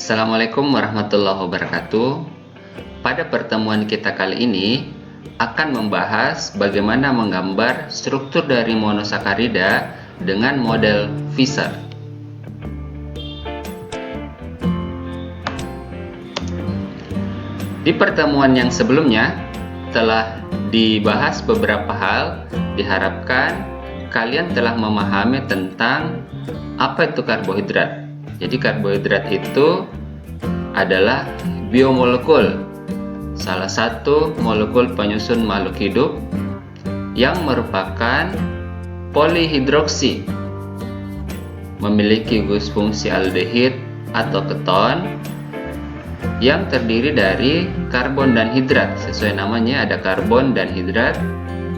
Assalamualaikum warahmatullahi wabarakatuh. Pada pertemuan kita kali ini akan membahas bagaimana menggambar struktur dari monosakarida dengan model Fischer. Di pertemuan yang sebelumnya telah dibahas beberapa hal. Diharapkan kalian telah memahami tentang apa itu karbohidrat. Jadi karbohidrat itu adalah biomolekul, salah satu molekul penyusun makhluk hidup yang merupakan polihidroksi, memiliki gugus fungsi aldehid atau keton yang terdiri dari karbon dan hidrat. Sesuai namanya ada karbon dan hidrat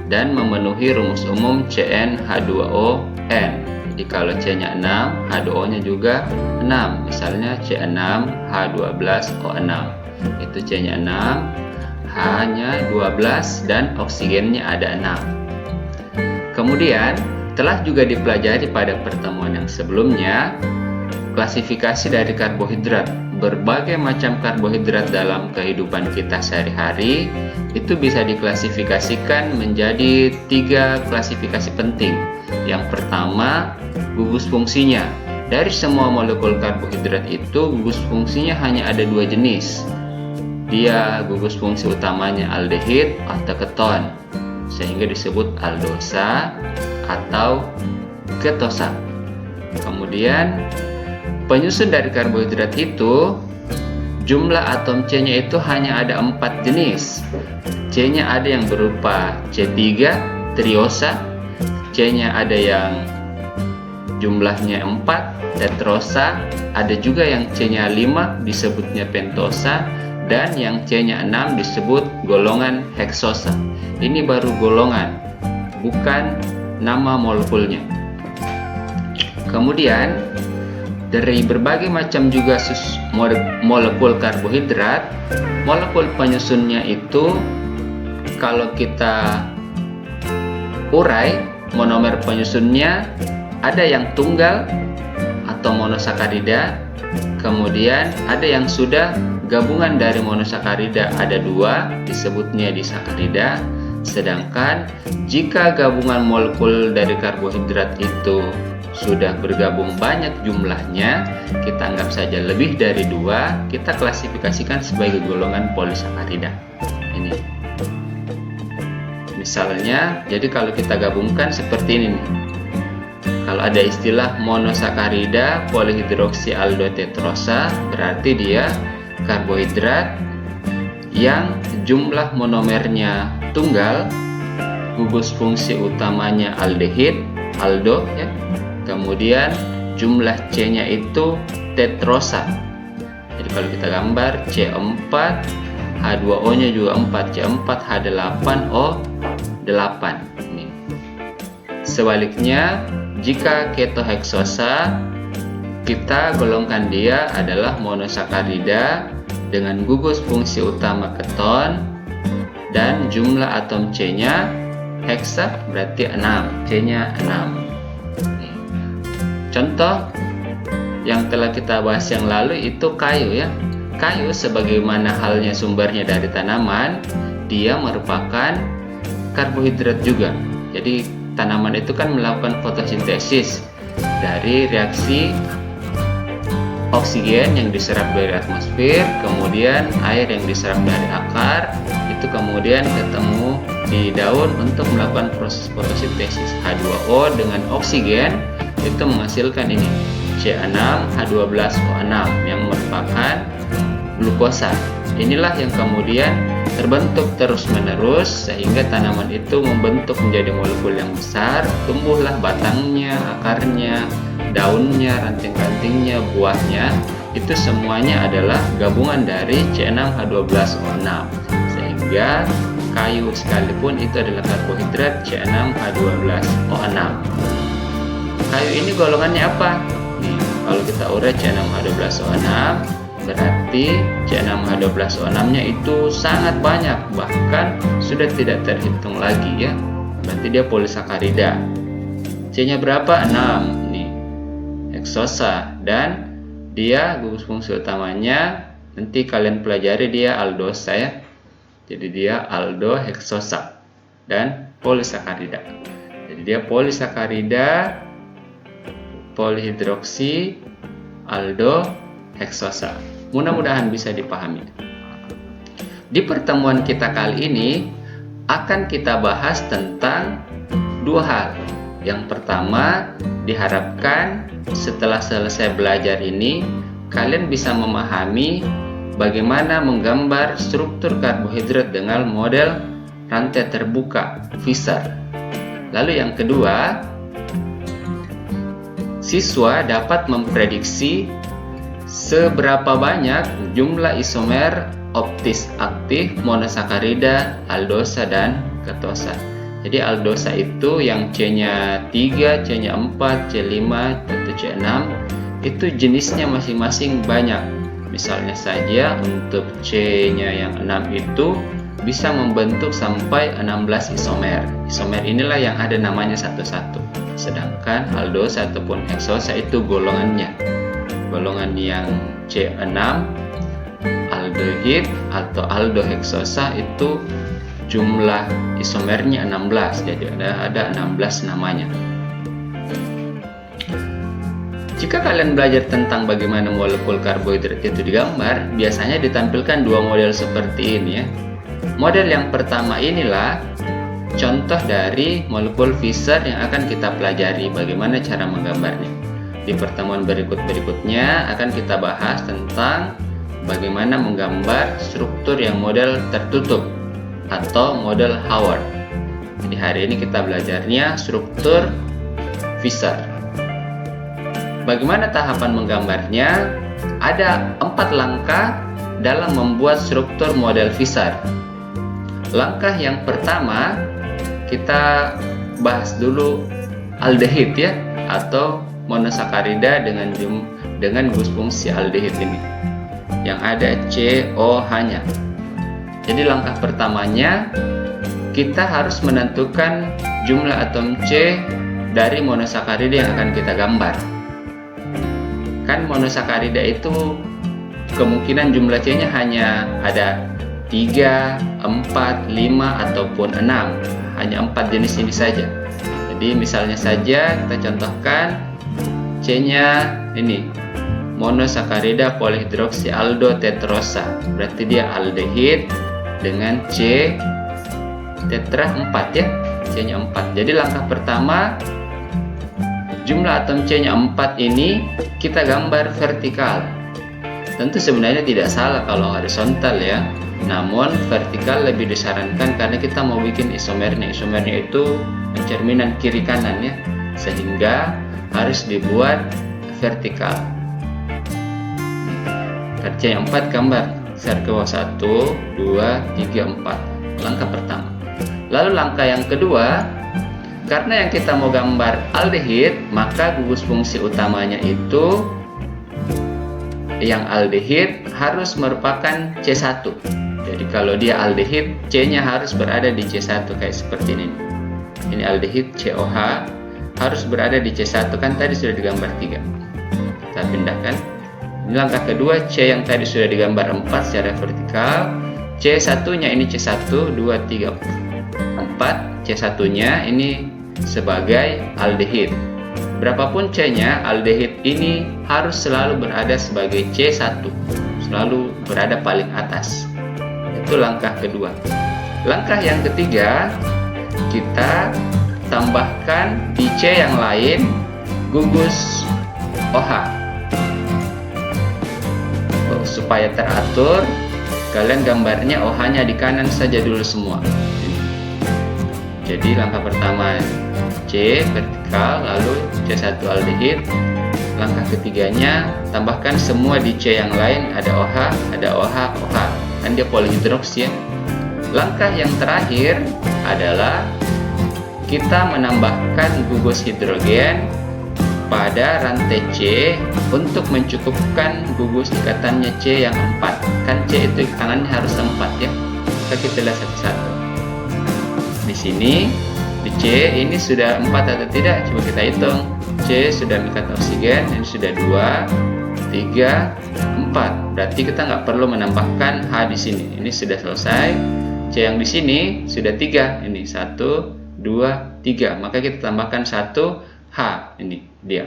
dan memenuhi rumus umum CnH2ON. Jadi kalau C-nya 6, H2O-nya juga 6. Misalnya C6H12O6. Itu C-nya 6, H-nya 12 dan oksigennya ada 6. Kemudian telah juga dipelajari pada pertemuan yang sebelumnya klasifikasi dari karbohidrat. Berbagai macam karbohidrat dalam kehidupan kita sehari-hari itu bisa diklasifikasikan menjadi 3 klasifikasi penting. Yang pertama, gugus fungsinya. Dari semua molekul karbohidrat itu gugus fungsinya hanya ada 2 jenis. Dia gugus fungsi utamanya aldehid atau keton, sehingga disebut aldosa atau ketosa. Kemudian penyusun dari karbohidrat itu, jumlah atom C-nya itu hanya ada 4 jenis. C-nya ada yang berupa C3, triosa. C-nya ada yang jumlahnya 4, tetrosa. Ada juga yang C-nya 5, disebutnya pentosa. Dan yang C-nya 6 disebut golongan heksosa. Ini baru golongan, bukan nama molekulnya. Kemudian dari berbagai macam juga molekul karbohidrat, molekul penyusunnya itu kalau kita urai monomer penyusunnya ada yang tunggal atau monosakarida, kemudian ada yang sudah gabungan dari monosakarida, ada 2 disebutnya disakarida. Sedangkan jika gabungan molekul dari karbohidrat itu sudah bergabung banyak jumlahnya, kita anggap saja lebih dari 2, kita klasifikasikan sebagai golongan polisakarida. Ini misalnya, jadi kalau kita gabungkan seperti ini nih. Kalau ada istilah monosakarida polihidroksialdotetrosa, berarti dia karbohidrat yang jumlah monomernya tunggal, gugus fungsi utamanya aldehid, aldo ya. Kemudian jumlah C-nya itu tetrosa. Jadi kalau kita gambar C4, H2O-nya juga 4, C4, H8O8. Ini. Sebaliknya, jika ketoheksosa, kita golongkan dia adalah monosakarida dengan gugus fungsi utama keton dan jumlah atom C-nya heksa berarti 6, C-nya 6. Contoh yang telah kita bahas yang lalu itu kayu ya. Kayu sebagaimana halnya sumbernya dari tanaman, dia merupakan karbohidrat juga. Jadi tanaman itu kan melakukan fotosintesis dari reaksi oksigen yang diserap dari atmosfer, kemudian air yang diserap dari akar, itu kemudian ketemu di daun untuk melakukan proses fotosintesis. H2O dengan oksigen itu menghasilkan ini C6H12O6 yang merupakan glukosa. Inilah yang kemudian terbentuk terus-menerus sehingga tanaman itu membentuk menjadi molekul yang besar, tumbuhlah batangnya, akarnya, daunnya, ranting-rantingnya, buahnya. Itu semuanya adalah gabungan dari C6H12O6. Sehingga kayu sekalipun itu adalah karbohidrat C6H12O6. Kayu ini golongannya apa? Nih, kalau kita urai C6H12O6, berarti C6H12O6-nya itu sangat banyak, bahkan sudah tidak terhitung lagi ya. Berarti dia polisakarida. C-nya berapa? 6. Nih, heksosa dan dia gugus fungsi utamanya nanti kalian pelajari dia aldosa ya. Jadi dia aldoheksosa dan polisakarida. Jadi dia polisakarida, polihidroksi, aldoheksosa. Mudah-mudahan bisa dipahami. Di pertemuan kita kali ini akan kita bahas tentang dua hal. Yang pertama, diharapkan setelah selesai belajar ini kalian bisa memahami bagaimana menggambar struktur karbohidrat dengan model rantai terbuka Fischer. Lalu yang kedua, siswa dapat memprediksi seberapa banyak jumlah isomer optis aktif monosakarida, aldosa, dan ketosa. Jadi aldosa itu yang C-nya 3, C-nya 4, C5, C6 itu jenisnya masing-masing banyak. Misalnya saja untuk C-nya yang 6 itu bisa membentuk sampai 16 isomer. Isomer inilah yang ada namanya satu-satu. Sedangkan aldosa ataupun heksosa itu golongannya. Golongan yang C6 aldehid atau aldoheksosa itu jumlah isomernya 16. Jadi ada 16 namanya. Jika kalian belajar tentang bagaimana molekul karbohidrat itu digambar, biasanya ditampilkan dua model seperti ini ya. Model yang pertama inilah contoh dari molekul Fischer yang akan kita pelajari bagaimana cara menggambarnya. Di pertemuan berikutnya akan kita bahas tentang bagaimana menggambar struktur yang model tertutup atau model Howard. Jadi hari ini kita belajarnya struktur Fischer. Bagaimana tahapan menggambarnya? Ada 4 langkah dalam membuat struktur model Fischer. Langkah yang pertama, kita bahas dulu aldehid ya, atau monosakarida dengan gugus fungsi aldehid ini, yang ada COH-nya. Jadi langkah pertamanya, kita harus menentukan jumlah atom C dari monosakarida yang akan kita gambar. Kan monosakarida itu kemungkinan jumlah C-nya hanya ada 3, 4, 5, ataupun 6. Hanya 4 jenis ini saja. Jadi misalnya saja kita contohkan C-nya ini monosakarida polihidroksi aldotetrosa. Berarti dia aldehid dengan C tetra 4 ya. C-nya 4. Jadi langkah pertama, jumlah atom C-nya 4 ini kita gambar vertikal. Tentu sebenarnya tidak salah kalau horizontal ya, namun vertikal lebih disarankan karena kita mau bikin isomernya. Isomernya itu pencerminan kiri kanan ya, sehingga harus dibuat vertikal. C-nya 4 gambar share ke bawah 1, 2, 3, 4. Langkah pertama. Lalu langkah yang kedua, karena yang kita mau gambar aldehid, maka gugus fungsi utamanya itu yang aldehid harus merupakan C1. Jadi kalau dia aldehid, C-nya harus berada di C1 kayak seperti ini. Ini aldehid COH harus berada di C1, kan tadi sudah digambar 3. Kita pindahkan. Ini langkah kedua, C yang tadi sudah digambar 4 secara vertikal. C1-nya ini C1, 2, 3, 4. C1-nya ini sebagai aldehid. Berapapun C-nya, aldehid ini harus selalu berada sebagai C1, selalu berada paling atas. Itu langkah kedua. Langkah yang ketiga, kita tambahkan di C yang lain gugus OH. Supaya teratur, kalian gambarnya OH-nya di kanan saja dulu semua. Jadi langkah pertama C vertikal, lalu C1 aldehid. Langkah ketiganya tambahkan semua di C yang lain, ada OH, OH, kan dia polihidroksi ya. Langkah yang terakhir adalah kita menambahkan gugus hidrogen pada rantai C untuk mencukupkan gugus ikatannya C yang 4. Kan C itu ikatannya harus 4 ya. Kita lihat satu-satu. Di sini di C ini sudah 4 atau tidak? Coba kita hitung. C sudah mengikat oksigen, ini sudah 2, 3, 4. Berarti kita nggak perlu menambahkan H di sini. Ini sudah selesai. C yang di sini sudah 3. Ini 1, 2, 3. Maka kita tambahkan 1 H. Ini dia.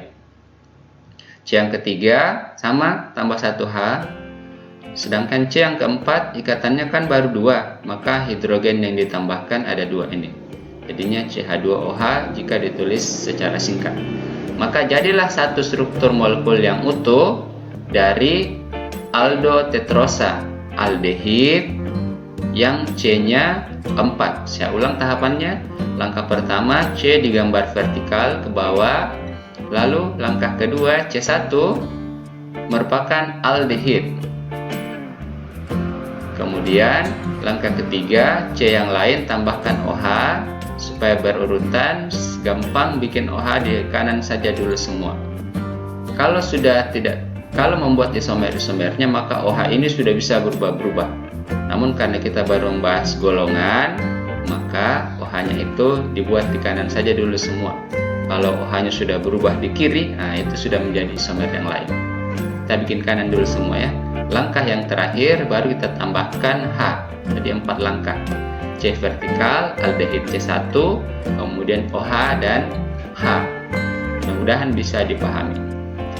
C yang ketiga sama, tambah 1 H. Sedangkan C yang keempat ikatannya kan baru 2. Maka hidrogen yang ditambahkan ada 2 ini. Jadinya CH2OH jika ditulis secara singkat. Maka jadilah satu struktur molekul yang utuh dari aldotetrosa, aldehid yang C-nya 4. Saya ulang tahapannya. Langkah pertama C digambar vertikal ke bawah. Lalu langkah kedua C1 merupakan aldehid. Kemudian langkah ketiga C yang lain tambahkan OH supaya berurutan, gampang bikin OH di kanan saja dulu semua. Kalau membuat isomer-isomernya maka OH ini sudah bisa berubah-berubah. Namun karena kita baru membahas golongan, maka OH-nya itu dibuat di kanan saja dulu semua. Kalau OH-nya sudah berubah di kiri, nah itu sudah menjadi isomer yang lain. Kita bikin kanan dulu semua ya. Langkah yang terakhir baru kita tambahkan H. Jadi 4 langkah. C vertikal, aldehid C1, kemudian OH dan H. Mudah-mudahan bisa dipahami.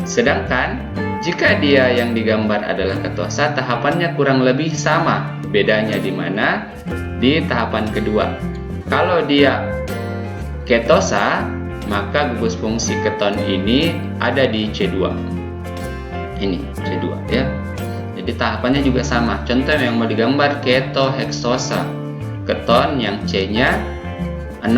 Sedangkan jika dia yang digambar adalah ketosa, tahapannya kurang lebih sama. Bedanya di mana? Di tahapan kedua. Kalau dia ketosa, maka gugus fungsi keton ini ada di C2. Ini C2 ya. Jadi tahapannya juga sama. Contoh yang mau digambar ketoheksosa, keton yang C-nya 6.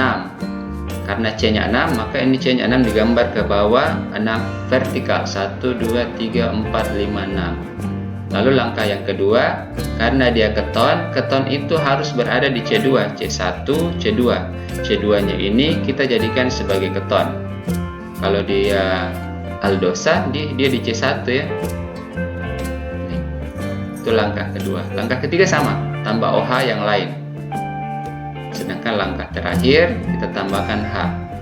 Karena C-nya 6, maka ini C-nya 6 digambar ke bawah 6 vertikal. 1, 2, 3, 4, 5, 6. Lalu langkah yang kedua, karena dia keton itu harus berada di C2. C1, C2. C2-nya ini kita jadikan sebagai keton. Kalau dia aldosa, dia di C1 ya. Itu langkah kedua. Langkah ketiga sama, tambah OH yang lain. Sedangkan langkah terakhir kita tambahkan H.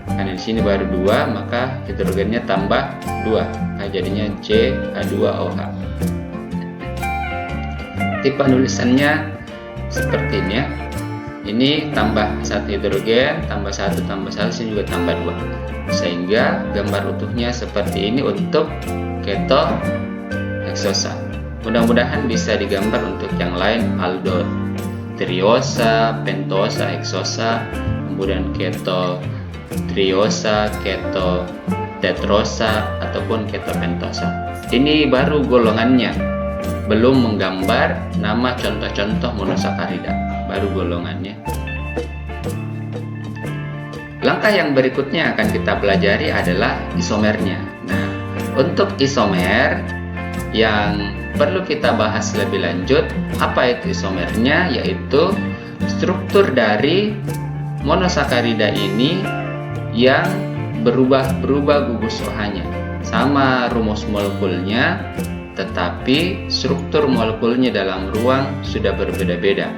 Karena di sini baru 2, maka hidrogennya tambah 2. Nah, jadinya CH2OH. Tipe nulisannya seperti ini ya. Ini tambah 1 hidrogen, tambah 1, sini juga tambah 2. Sehingga gambar utuhnya seperti ini untuk ketoheksosa. Mudah-mudahan bisa digambar untuk yang lain, aldotriosa, pentosa, heksosa, kemudian ketotriosa, ketotetrosa, ataupun ketopentosa. Ini baru golongannya, belum menggambar nama contoh-contoh monosakarida, baru golongannya. Langkah yang berikutnya akan kita pelajari adalah isomernya. Nah, untuk isomer yang perlu kita bahas lebih lanjut, apa itu isomernya? Yaitu struktur dari monosakarida ini yang berubah-berubah gugus OH-nya. Sama rumus molekulnya, tetapi struktur molekulnya dalam ruang sudah berbeda-beda.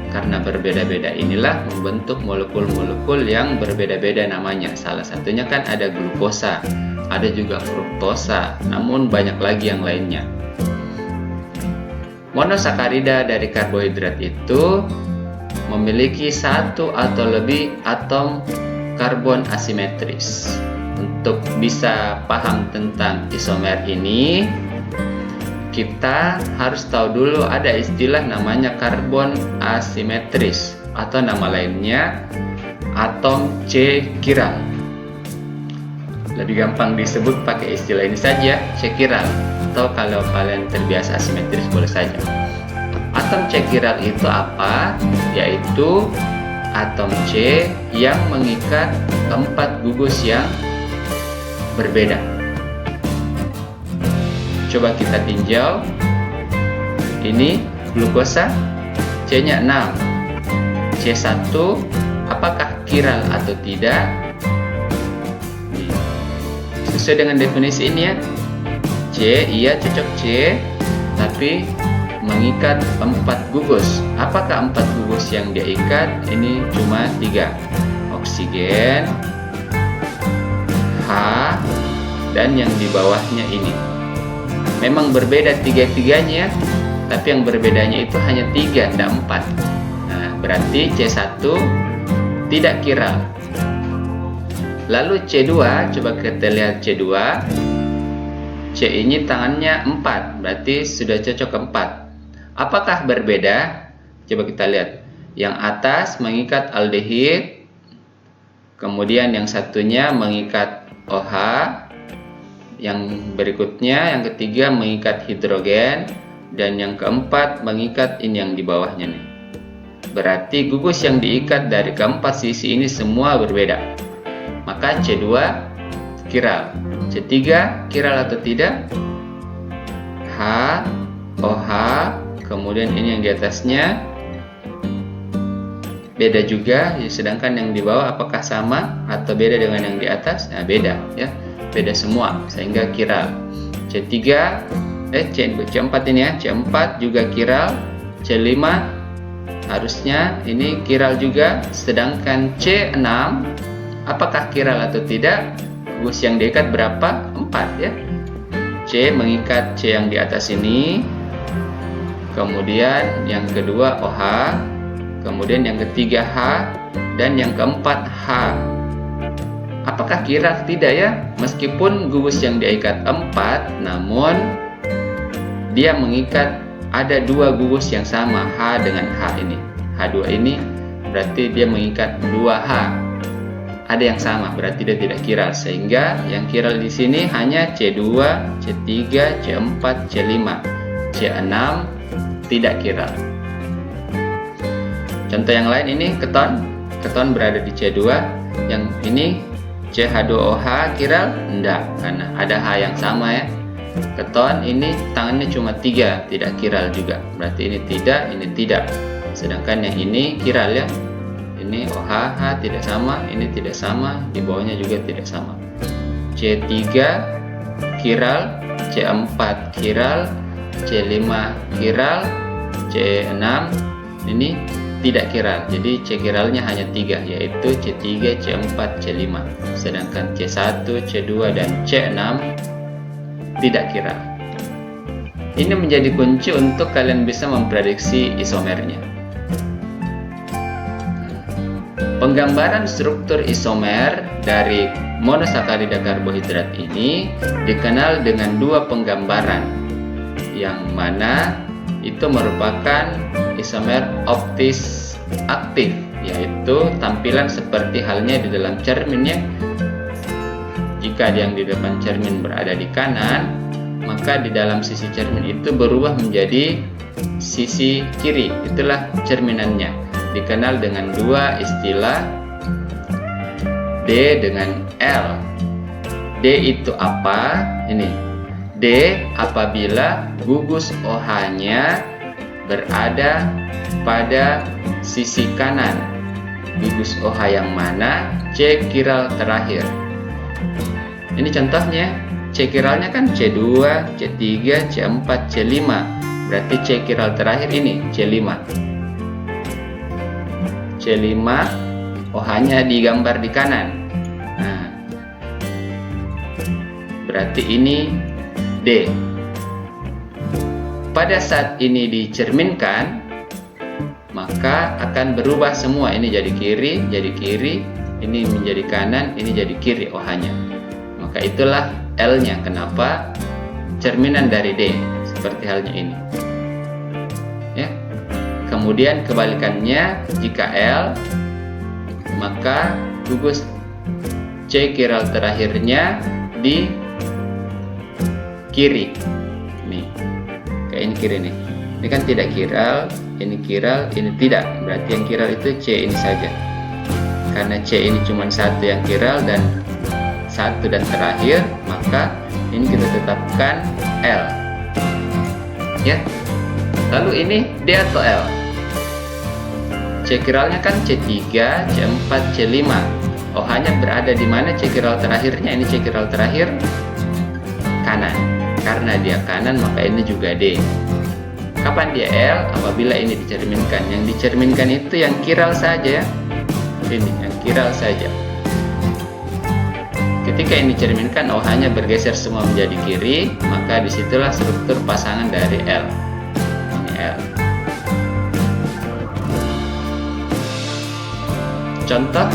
Karena berbeda-beda inilah membentuk molekul-molekul yang berbeda-beda namanya. Salah satunya kan ada glukosa, ada juga fruktosa, namun banyak lagi yang lainnya. Monosakarida dari karbohidrat itu memiliki 1 atau lebih atom karbon asimetris. Untuk bisa paham tentang isomer ini, kita harus tahu dulu ada istilah namanya karbon asimetris, atau nama lainnya atom C chiral. Lebih gampang disebut pakai istilah ini saja, C chiral, atau kalau kalian terbiasa asimetris boleh saja. Atom C chiral itu apa? Yaitu atom C yang mengikat 4 gugus yang berbeda. Coba kita tinjau. Ini glukosa, C-nya 6. C1 apakah chiral atau tidak? Sesuai dengan definisi ini ya. C, iya cocok C, tapi mengikat 4 gugus. Apakah 4 gugus yang dia ikat? Ini cuma 3. Oksigen, H, dan yang di bawahnya ini. memang berbeda tiga-tiganya, tapi yang berbedanya itu hanya 3, tidak 4. Nah, berarti C1 tidak kiral. Lalu C2, coba kita lihat C2. C ini tangannya 4, berarti sudah cocok ke 4. Apakah berbeda? Coba kita lihat. Yang atas mengikat aldehid, kemudian yang satunya mengikat OH, yang berikutnya, yang ketiga mengikat hidrogen, dan yang keempat mengikat ini yang di bawahnya nih. Berarti gugus yang diikat dari keempat sisi ini semua berbeda. Maka C2 kiral. C3 kiral atau tidak? H, OH, kemudian ini yang di atasnya beda juga, sedangkan yang di bawah apakah sama atau beda dengan yang di atas? Nah, beda ya. Beda semua sehingga kiral. C4 ini ya, C4 juga kiral, C5 harusnya ini kiral juga, sedangkan C6 apakah kiral atau tidak? Gugus yang diikat berapa? 4 ya. C mengikat C yang di atas ini, kemudian yang kedua OH, kemudian yang ketiga H, dan yang keempat H. Apakah kiral? Tidak ya. Meskipun gugus yang diikat 4, namun dia mengikat ada 2 gugus yang sama, H dengan H ini. H2 ini berarti dia mengikat 2H. Ada yang sama, berarti dia tidak kiral. Sehingga yang kiral di sini hanya C2, C3, C4, C5. C6 tidak kiral. Contoh yang lain ini keton. Keton berada di C2. Yang ini CH2OH kiral? Enggak, karena ada H yang sama ya. Keton ini tangannya cuma 3, tidak kiral juga. Berarti ini tidak. Sedangkan yang ini kiral ya. Ini OH tidak sama, ini tidak sama, di bawahnya juga tidak sama. C3 kiral, C4 kiral, C5 kiral, C6 ini tidak kiral. Jadi C kiralnya hanya 3, yaitu C3, C4, C5. Sedangkan C1, C2, dan C6 tidak kiral. Ini menjadi kunci untuk kalian bisa memprediksi isomernya. Penggambaran struktur isomer dari monosakarida karbohidrat ini dikenal dengan 2 penggambaran, yang mana itu merupakan isomer optis aktif, yaitu tampilan seperti halnya di dalam cerminnya. Jika yang di depan cermin berada di kanan, maka di dalam sisi cermin itu berubah menjadi sisi kiri. Itulah cerminannya. Dikenal dengan 2 istilah, D dengan L. D itu apa? Ini D apabila gugus OH-nya berada pada sisi kanan. Gugus OH yang mana? C kiral terakhir. Ini contohnya. C kiralnya kan C2, C3, C4, C5. Berarti C kiral terakhir ini C5. C5 OH-nya digambar di kanan. Nah, berarti ini D. Pada saat ini dicerminkan, maka akan berubah semua. Ini jadi kiri, ini menjadi kanan, ini jadi kiri OH-nya. Maka itulah L-nya. Kenapa? Cerminan dari D, seperti halnya ini. Ya. Kemudian kebalikannya, jika L, maka gugus C kiral terakhirnya di kiri. Nih, kayak ini kiri nih. Ini kan tidak kiral, ini kiral, ini tidak. Berarti yang kiral itu C ini saja. Karena C ini cuma 1 yang kiral dan 1 dan terakhir, maka ini kita tetapkan L. Ya. Lalu ini D atau L? C kiralnya kan C3, C4, C5. OH-nya berada di mana C kiral terakhirnya? Ini C kiral terakhir kanan. Karena dia kanan, maka ini juga D. Kapan dia L? Apabila ini dicerminkan. Yang dicerminkan itu yang kiral saja ya. Ini yang kiral saja. Kita Ketika ini cerminkan OH-nya bergeser semua menjadi kiri, maka disitulah struktur pasangan dari L. Ini L. Contoh,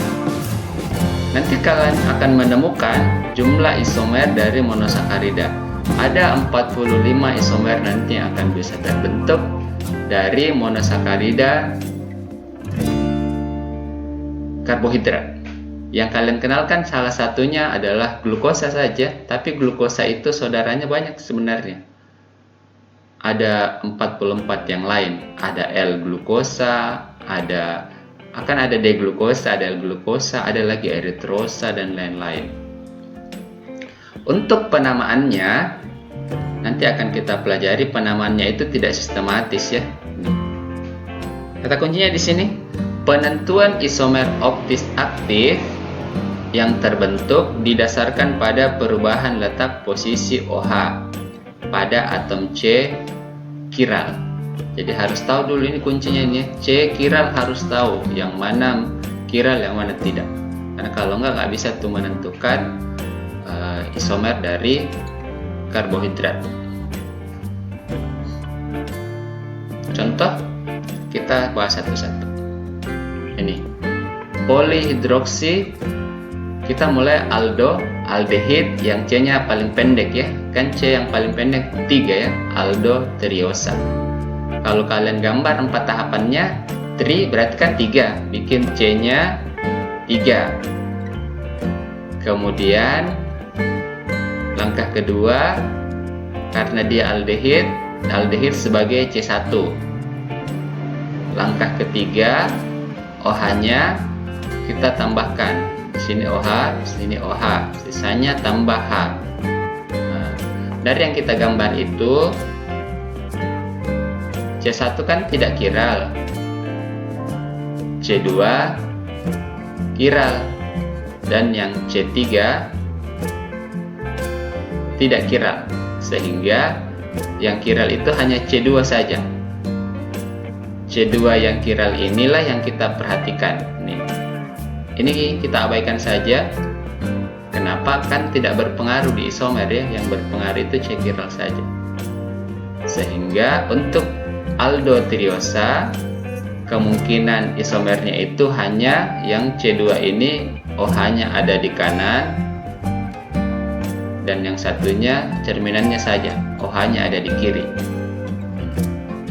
nanti kalian akan menemukan jumlah isomer dari monosakarida. Ada 45 isomer nanti yang akan bisa terbentuk dari monosakarida karbohidrat. Yang kalian kenalkan salah satunya adalah glukosa saja, tapi glukosa itu saudaranya banyak sebenarnya. Ada 44 yang lain, ada L-glukosa, akan ada D-glukosa, ada L-glukosa, ada lagi eritrosa, dan lain-lain. Untuk penamaannya, nanti akan kita pelajari penamaannya itu tidak sistematis ya. Kata kuncinya di sini, penentuan isomer optis aktif yang terbentuk didasarkan pada perubahan letak posisi OH pada atom C kiral. Jadi harus tahu dulu ini kuncinya ini, C kiral harus tahu yang mana kiral yang mana tidak. Karena kalau nggak bisa tuh menentukan isomer dari karbohidrat. Contoh, kita bahas satu-satu. Ini polihidroksi, kita mulai aldehid yang C-nya paling pendek ya, kan C yang paling pendek 3 ya, aldoteriosa. Kalau kalian gambar 4 tahapannya, tri berarti kan 3, bikin C-nya 3. Kemudian langkah kedua, karena dia aldehid sebagai C1. Langkah ketiga, OH-nya kita tambahkan. Di sini OH, di sini OH, sisanya tambah H. Nah, dari yang kita gambar itu, C1 kan tidak kiral, C2 kiral, dan yang C3 tidak kiral, sehingga yang kiral itu hanya C2 saja. C2 yang kiral inilah yang kita perhatikan. Ini kita abaikan saja. Kenapa? Kan tidak berpengaruh di isomer ya, yang berpengaruh itu C kiral saja. Sehingga untuk aldoteriosa kemungkinan isomernya itu hanya yang C2 ini OH-nya ada di kanan, dan yang satunya cerminannya saja OH-nya ada di kiri.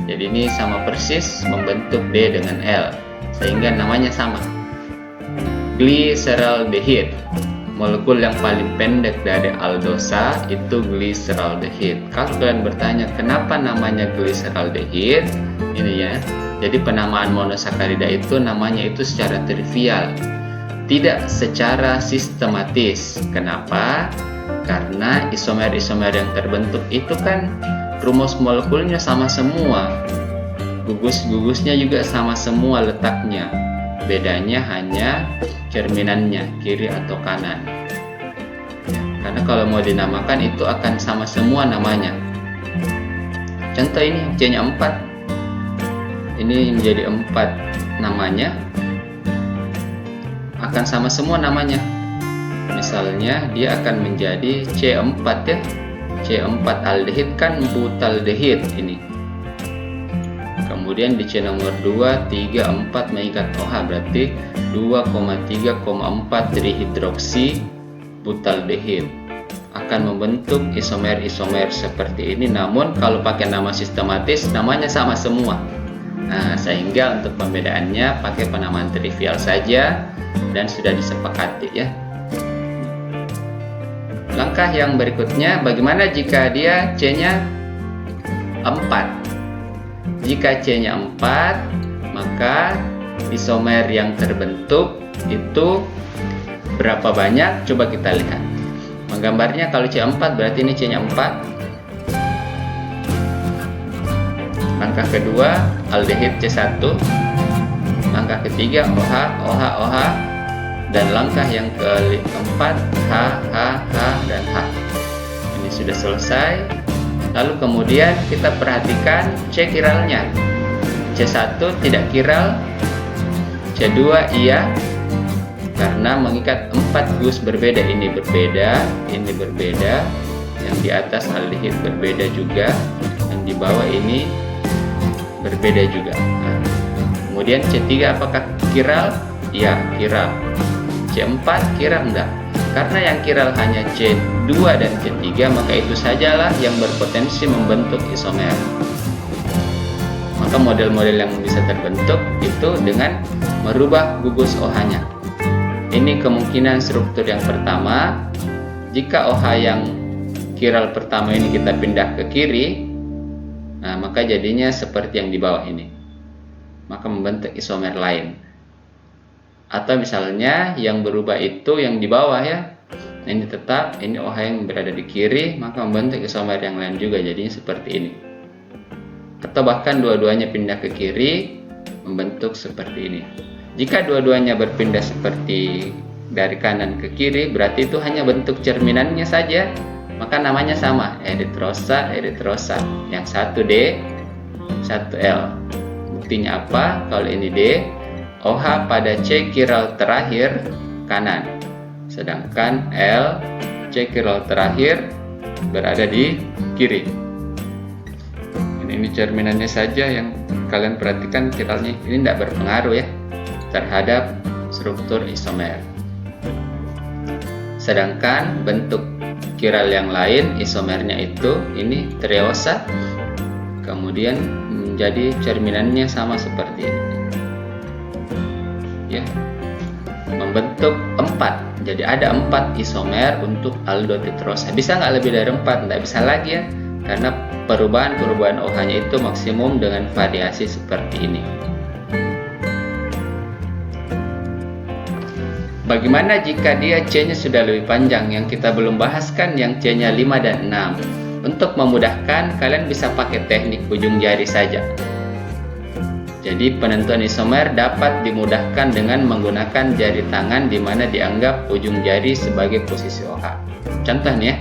Jadi ini sama persis membentuk D dengan L, sehingga namanya sama. Gliseraldehid, molekul yang paling pendek dari aldosa itu gliseraldehid. Kalau kalian bertanya kenapa namanya gliseraldehid, ini ya. Jadi penamaan monosakarida itu namanya itu secara trivial, tidak secara sistematis. Kenapa? Karena isomer-isomer yang terbentuk itu kan rumus molekulnya sama semua, gugus-gugusnya juga sama semua letaknya. Bedanya hanya cerminannya, kiri atau kanan. Karena kalau mau dinamakan itu akan sama semua namanya. Contoh ini C-nya 4. Ini menjadi 4 namanya. Akan sama semua namanya. Misalnya dia akan menjadi C4 ya. C4 aldehid kan butaldehid ini. Kemudian di C nomor 2, 3, 4 mengikat OH, berarti 2,3,4 trihidroksi butaldehid. Akan membentuk isomer-isomer seperti ini, namun kalau pakai nama sistematis namanya sama semua. Nah, sehingga untuk pembedaannya pakai penamaan trivial saja dan sudah disepakati ya. Langkah yang berikutnya, bagaimana jika dia C-nya 4? Jika C-nya 4, maka isomer yang terbentuk itu berapa banyak? Coba kita lihat. Menggambarnya kalau C4 berarti ini C-nya 4. Langkah kedua, aldehid C1. Langkah ketiga, OH, OH, OH. Dan langkah yang keempat, H, H, H, dan H. Ini sudah selesai. Lalu kemudian kita perhatikan C kiralnya. C1 tidak kiral, C2 iya, karena mengikat 4 gus berbeda. Ini berbeda, ini berbeda, yang di atas aldehid berbeda juga, yang di bawah ini berbeda juga. Nah, kemudian C3 apakah kiral? Ya, kiral. C4 kiral enggak? Karena yang kiral hanya C2 dan C3, maka itu sajalah yang berpotensi membentuk isomer. Maka model-model yang bisa terbentuk itu dengan merubah gugus OH-nya. Ini kemungkinan struktur yang pertama. Jika OH yang kiral pertama ini kita pindah ke kiri, nah maka jadinya seperti yang di bawah ini, maka membentuk isomer lain. Atau misalnya yang berubah itu yang di bawah ya, ini tetap, ini OH yang berada di kiri, maka membentuk isomer yang lain juga, jadinya seperti ini. Atau bahkan dua-duanya pindah ke kiri, membentuk seperti ini. Jika dua-duanya berpindah seperti dari kanan ke kiri, berarti itu hanya bentuk cerminannya saja, maka namanya sama, eritrosa, eritrosa. Yang satu D, satu L. Buktinya apa? Kalau ini D, OH pada C kiral terakhir kanan, sedangkan L C kiral terakhir berada di kiri. Ini cerminannya saja yang kalian perhatikan, kiralnya ini tidak berpengaruh ya terhadap struktur isomer. Sedangkan bentuk kiral yang lain isomernya itu ini triosa, kemudian menjadi cerminannya sama seperti ini ya, membentuk 4. Jadi ada 4 isomer untuk aldotetrosa. Bisa nggak lebih dari 4? Nggak bisa lagi ya, karena perubahan OH-nya itu maksimum dengan variasi seperti ini. Bagaimana jika dia C-nya sudah lebih panjang? Yang kita belum bahas kan yang C-nya 5 dan 6. Untuk memudahkan, kalian bisa pakai teknik ujung jari saja. Jadi penentuan isomer dapat dimudahkan dengan menggunakan jari tangan di mana dianggap ujung jari sebagai posisi OH. Contoh nih ya,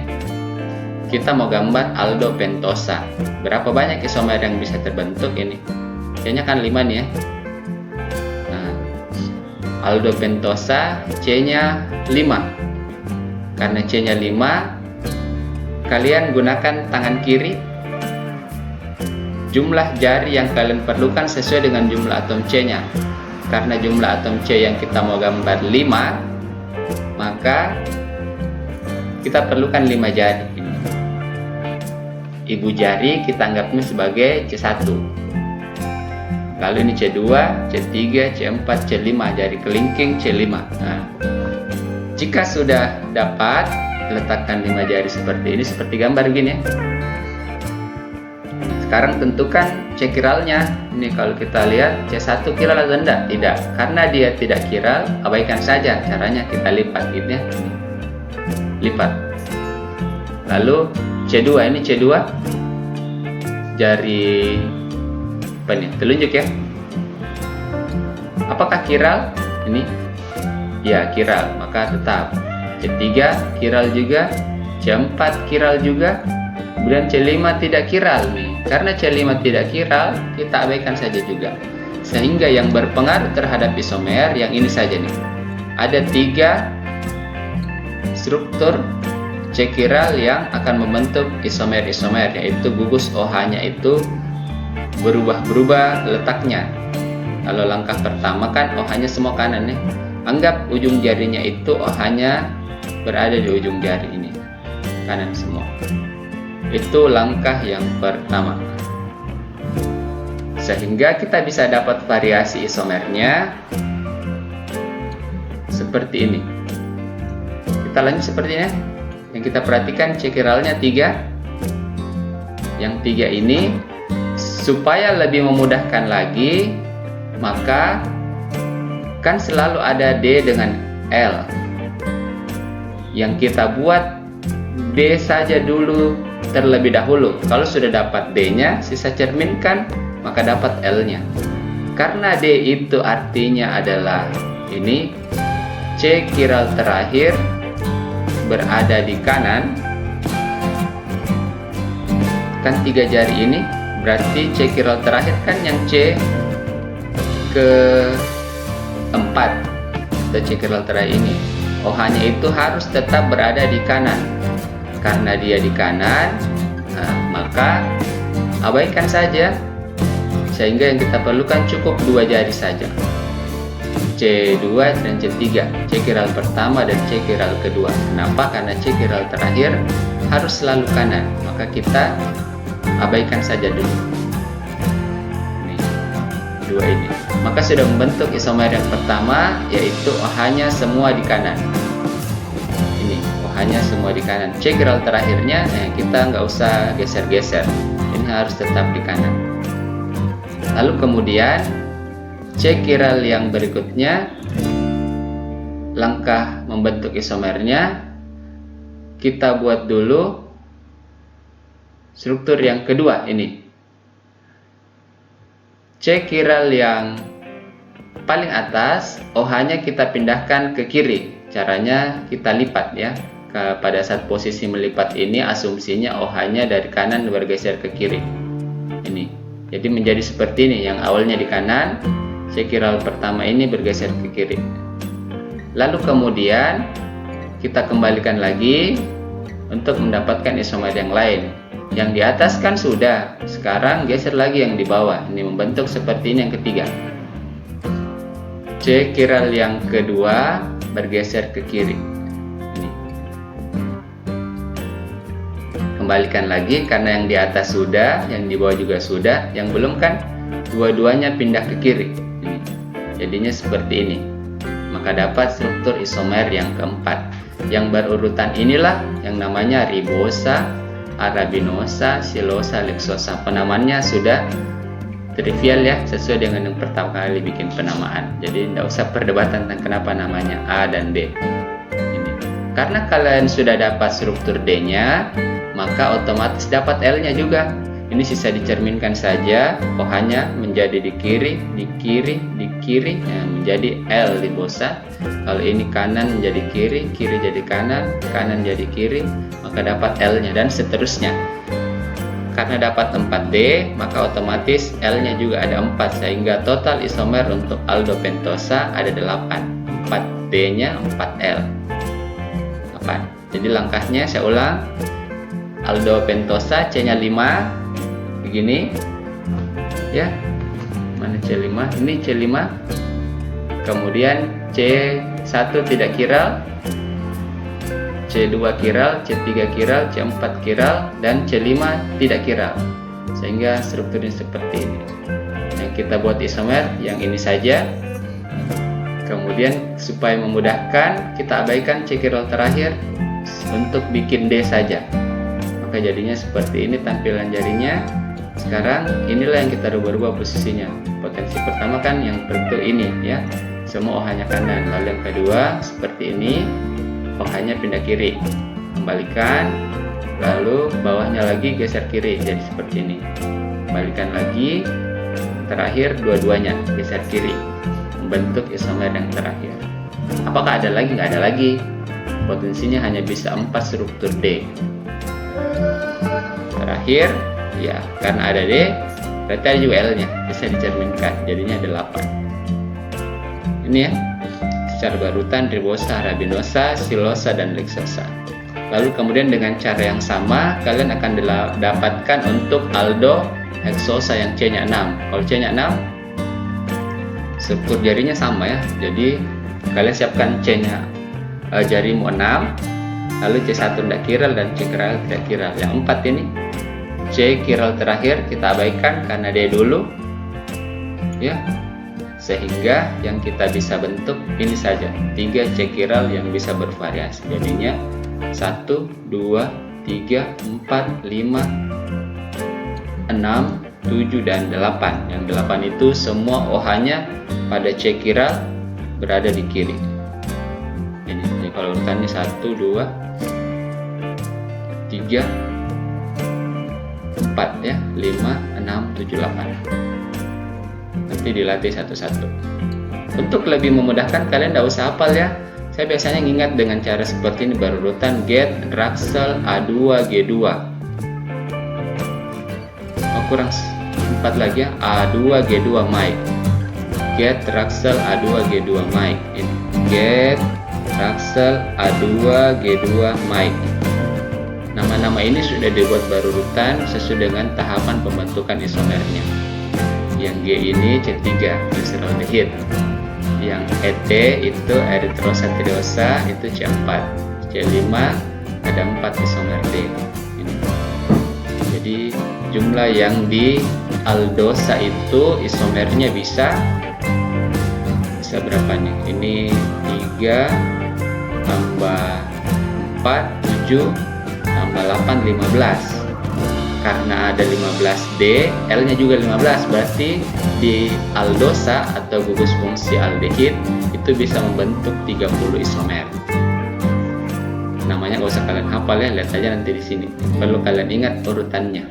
kita mau gambar aldopentosa. Berapa banyak isomer yang bisa terbentuk ini? C-nya kan 5 nih ya. Nah, aldopentosa C-nya 5. Karena C-nya 5, kalian gunakan tangan kiri. Jumlah jari yang kalian perlukan sesuai dengan jumlah atom C-nya. Karena jumlah atom C yang kita mau gambar 5, maka kita perlukan 5 jari. Ibu jari kita anggapnya sebagai C1. Lalu ini C2, C3, C4, C5, jari kelingking C5. Nah, jika sudah dapat, letakkan 5 jari seperti ini, seperti gambar gini ya. Sekarang tentukan C kiralnya. Ini kalau kita lihat C1 kiral atau enggak? Tidak. Karena dia tidak kiral, abaikan saja. Caranya kita lipat gitu ya. Lipat. Lalu C2, ini C2. Jari apa nih? Telunjuk ya. Apakah kiral? Ini. Ya, kiral. Maka tetap. C3 kiral juga. C4 kiral juga. Kemudian C5 tidak kiral nih. Karena C5 tidak kiral, kita abaikan saja juga. Sehingga yang berpengaruh terhadap isomer yang ini saja nih. Ada 3 struktur C kiral yang akan membentuk isomer-isomer, yaitu gugus OH-nya itu berubah-berubah letaknya. Kalau langkah pertama kan OH-nya semua kanan nih. Anggap ujung jarinya itu OH-nya berada di ujung jari ini. Kanan semua. Itu langkah yang pertama. Sehingga kita bisa dapat variasi isomernya seperti ini. Kita lanjut seperti ini. Yang kita perhatikan C kiralnya 3. Yang 3 ini supaya lebih memudahkan lagi, maka kan selalu ada D dengan L. Yang kita buat D saja dulu terlebih dahulu. Kalau sudah dapat D-nya, sisa cerminkan, maka dapat L-nya. Karena D itu artinya adalah ini C kiral terakhir berada di kanan. Kan 3 jari ini, berarti C kiral terakhir kan yang C ke 4. atau cekirel terakhir ini, OH-nya itu harus tetap berada di kanan. Karena dia di kanan, maka abaikan saja, sehingga yang kita perlukan cukup 2 jari saja, C2 dan C3, cekirel pertama dan cekirel kedua. Kenapa? Karena cekirel terakhir harus selalu kanan, maka kita abaikan saja dulu. Ini, dua ini. Maka sudah membentuk isomer yang pertama, yaitu OH-nya semua di kanan. Ini, OH-nya semua di kanan. Cekirel terakhirnya, kita nggak usah geser-geser. Ini harus tetap di kanan. Lalu kemudian cekirel yang berikutnya, langkah membentuk isomernya, kita buat dulu struktur yang kedua ini. Cekirel yang paling atas, OH-nya kita pindahkan ke kiri. Caranya kita lipat ya. Pada saat posisi melipat ini, asumsinya OH-nya dari kanan bergeser ke kiri. Ini. Jadi menjadi seperti ini, yang awalnya di kanan, cekirel pertama ini bergeser ke kiri. Lalu kemudian kita kembalikan lagi untuk mendapatkan isomer yang lain. Yang di atas kan sudah, sekarang geser lagi yang di bawah. Ini membentuk seperti ini yang ketiga. Cekirel yang kedua bergeser ke kiri. Ini. Kembalikan lagi karena yang di atas sudah, yang di bawah juga sudah, yang belum kan dua-duanya pindah ke kiri. Ini. Jadinya seperti ini. Maka dapat struktur isomer yang keempat. Yang berurutan inilah yang namanya ribosa, arabinosa, silosa, lexosa. Penamaannya sudah trivial ya, sesuai dengan yang pertama kali bikin penamaan. Jadi tidak usah perdebatan tentang kenapa namanya A dan D. Ini. Karena kalian sudah dapat struktur D-nya, maka otomatis dapat L-nya juga. Ini sisa dicerminkan saja, OH-nya menjadi di kiri, di kiri, di kiri, menjadi L ribosa. Kalau ini kanan menjadi kiri, kiri jadi kanan, kanan jadi kiri, maka dapat L-nya dan seterusnya. Karena dapat 4D, maka otomatis L-nya juga ada 4, sehingga total isomer untuk aldopentosa ada 8. 4D-nya 4L. 8. Jadi langkahnya saya ulang. Aldopentosa C-nya 5. Begini ya, mana C5, ini C5, kemudian C1 tidak kiral, C2 kiral, C3 kiral, C4 kiral, dan C5 tidak kiral, sehingga strukturnya seperti ini. Yang kita buat isomer yang ini saja. Kemudian supaya memudahkan, kita abaikan cekirel terakhir untuk bikin D saja, maka jadinya seperti ini tampilan jarinya. Sekarang inilah yang kita rubah-rubah posisinya. Potensi pertama kan yang bentuk ini ya, semua OH-nya kanan. Lalu yang kedua seperti ini, OH-nya pindah kiri, kembalikan. Lalu bawahnya lagi geser kiri, jadi seperti ini. Kembalikan lagi. Terakhir dua-duanya geser kiri, membentuk isomer yang terakhir. Apakah ada lagi? Nggak ada lagi. Potensinya hanya bisa 4 struktur D. Terakhir ya, karena ada D, berarti ada juga L-nya, bisa dicerminkan, jadinya ada 8. Ini ya, secara berurutan ribosa, arabinosa, silosa, dan lexosa. Lalu kemudian dengan cara yang sama, kalian akan dapatkan untuk aldo hexosa yang C-nya 6. Kalau C-nya 6, struktur jarinya sama ya, jadi kalian siapkan C-nya jarimu 6, lalu C1 tidak kiral dan C kiral tidak kiral. Yang 4 ini C kiral terakhir kita abaikan karena D dulu ya, sehingga yang kita bisa bentuk ini saja, 3 C kiral yang bisa bervariasi. Jadinya 1, 2, 3, 4, 5, 6, 7, dan 8. Yang 8 itu semua OH-nya pada C kiral berada di kiri. Ini kalau urutannya 1, 2, 3, 4 ya, 5, 6, 7, 8. Nanti dilatih satu-satu. Untuk lebih memudahkan, kalian tidak usah hafal ya. Saya biasanya ngingat dengan cara seperti ini, berurutan get, Ruxel, A2, G2. Oh, kurang 4 lagi ya, A2, G2, mic. Get, Ruxel, A2, G2, mic. Ini. Get, Raxel, A2, G2, Mike. Nama-nama ini sudah dibuat berurutan sesuai dengan tahapan pembentukan isomernya. Yang G ini C3, glyceraldehid. Yang ET itu erythrosa triosa, itu C4. C5 ada 4 isomer D. Ini. Jadi jumlah yang di aldosa itu isomernya bisa berapa nih? Ini 3 tambah 4, 7 tambah 8, 15. Karena ada 15D, L-nya juga 15, berarti di aldosa atau gugus fungsi aldehid itu bisa membentuk 30 isomer. Namanya nggak usah kalian hafal ya, lihat aja nanti di sini. Perlu kalian ingat urutannya.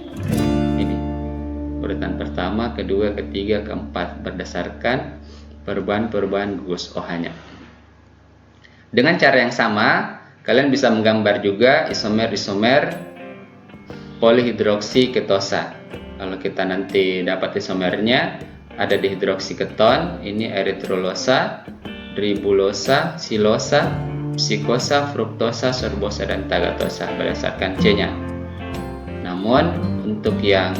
Ini urutan pertama, kedua, ketiga, keempat berdasarkan perubahan gugus OH-nya. Dengan cara yang sama, kalian bisa menggambar juga isomer-isomer polihidroksi ketosa. Kalau kita nanti dapat isomernya, ada dihidroksiketon, ini erythrosa, ribulosa, silosa, psikosa, fruktosa, sorbosa, dan tagatosa berdasarkan C-nya. Namun untuk yang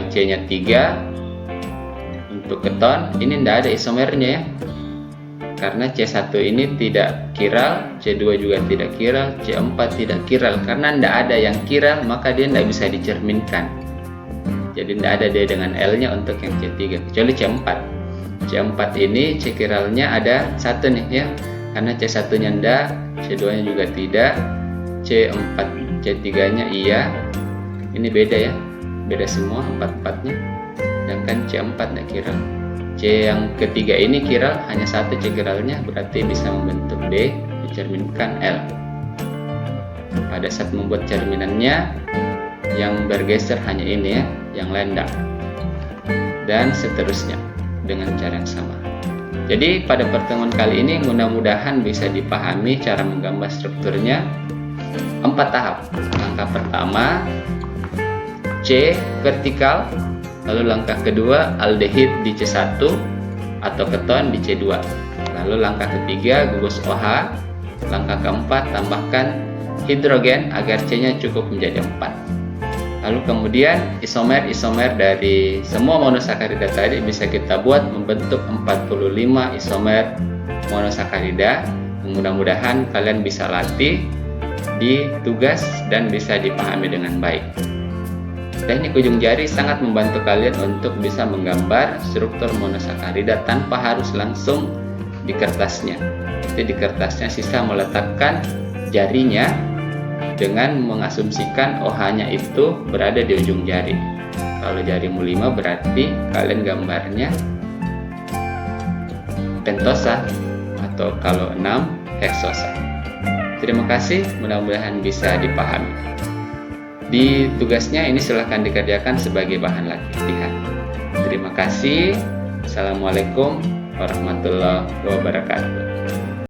C-nya 3, untuk keton ini tidak ada isomernya ya, karena C1 ini tidak kiral, C2 juga tidak kiral, C4 tidak kiral. Karena tidak ada yang kiral, maka dia tidak bisa dicerminkan. Jadi tidak ada D dengan L-nya untuk yang C3, kecuali C4. C4 ini C kiralnya ada 1 nih ya, karena C1 nya tidak, C2 nya juga tidak, C4, C3 nya iya. Ini beda ya, beda semua 4-4 nya, sedangkan C4 tidak kiral. C yang ketiga ini kiral, hanya 1 C kiralnya, berarti bisa membentuk D, dicerminkan L. Pada saat membuat cerminannya, yang bergeser hanya ini ya, yang lain tidak. Dan seterusnya dengan cara yang sama. Jadi pada pertemuan kali ini mudah-mudahan bisa dipahami cara menggambar strukturnya 4 tahap. Langkah pertama C vertikal, lalu langkah kedua aldehid di C1 atau keton di C2. Lalu langkah ketiga gugus OH. Langkah keempat tambahkan hidrogen agar C-nya cukup menjadi 4. Lalu kemudian isomer-isomer dari semua monosakarida tadi bisa kita buat membentuk 45 isomer monosakarida. Mudah-mudahan kalian bisa latih di tugas dan bisa dipahami dengan baik. Teknik ujung jari sangat membantu kalian untuk bisa menggambar struktur monosakarida tanpa harus langsung di kertasnya. Jadi di kertasnya sisa meletakkan jarinya dengan mengasumsikan OH-nya itu berada di ujung jari. Kalau jarimu 5 berarti kalian gambarnya pentosa, atau kalau 6 heksosa. Terima kasih, mudah-mudahan bisa dipahami. Di tugasnya ini silahkan dikerjakan sebagai bahan latihan. Terima kasih. Assalamualaikum warahmatullahi wabarakatuh.